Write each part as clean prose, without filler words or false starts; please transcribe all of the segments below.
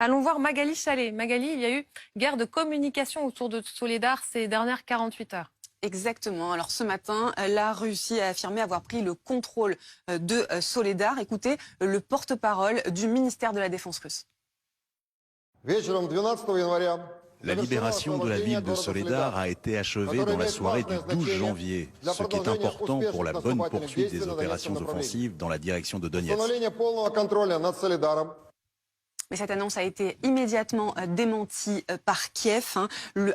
Allons voir Magali Chalet. Magali, il y a eu guerre de communication autour de Soledar ces dernières 48 heures. Exactement. Alors ce matin, la Russie a affirmé avoir pris le contrôle de Soledar. Écoutez le porte-parole du ministère de la Défense russe. Вечером 12 января La libération de la ville de Soledar a été achevée dans la soirée du 12 janvier, ce qui est important pour la bonne poursuite des opérations offensives dans la direction de Donetsk. Установление полного контроля над Солидаром. Mais cette annonce a été immédiatement démentie par Kiev.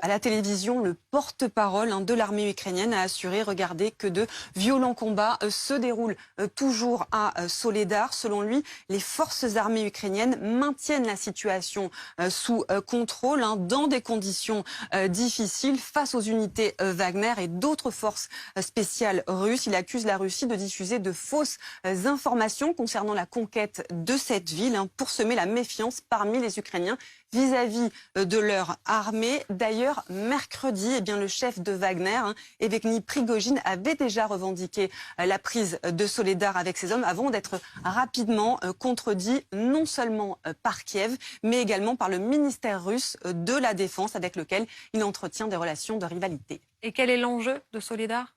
À la télévision, le porte-parole de l'armée ukrainienne a assuré, regardez, que de violents combats se déroulent toujours à Soledar. Selon lui, les forces armées ukrainiennes maintiennent la situation sous contrôle dans des conditions difficiles face aux unités Wagner et d'autres forces spéciales russes. Il accuse la Russie de diffuser de fausses informations concernant la conquête de cette ville pour semer la méfiance parmi les Ukrainiens vis-à-vis de leur armée. D'ailleurs, mercredi, le chef de Wagner, Evgeny Prigojine, avait déjà revendiqué la prise de Soledar avec ses hommes avant d'être rapidement contredit non seulement par Kiev, mais également par le ministère russe de la Défense avec lequel il entretient des relations de rivalité. Et quel est l'enjeu de Soledar ?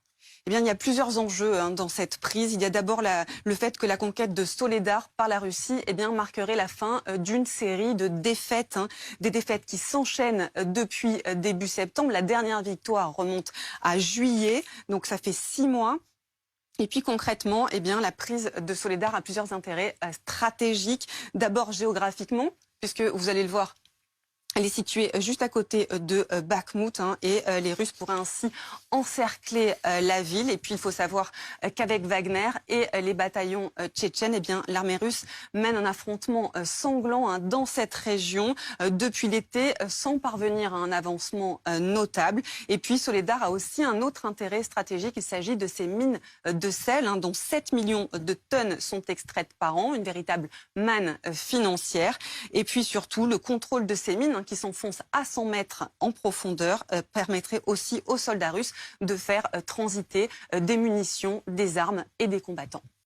Il y a plusieurs enjeux dans cette prise. Il y a d'abord le fait que la conquête de Soledar par la Russie marquerait la fin d'une série de défaites, des défaites qui s'enchaînent depuis début septembre. La dernière victoire remonte à juillet, donc ça fait 6 mois. Et puis concrètement, la prise de Soledar a plusieurs intérêts stratégiques. D'abord géographiquement, puisque vous allez le voir, elle est située juste à côté de Bakhmout et les Russes pourraient ainsi encercler la ville. Et puis il faut savoir qu'avec Wagner et les bataillons tchétchènes, l'armée russe mène un affrontement sanglant dans cette région depuis l'été sans parvenir à un avancement notable. Et puis Soledar a aussi un autre intérêt stratégique. Il s'agit de ces mines de sel dont 7 millions de tonnes sont extraites par an, une véritable manne financière. Et puis surtout le contrôle de ces mines qui s'enfoncent à 100 mètres en profondeur permettrait aussi aux soldats russes de faire transiter des munitions, des armes et des combattants.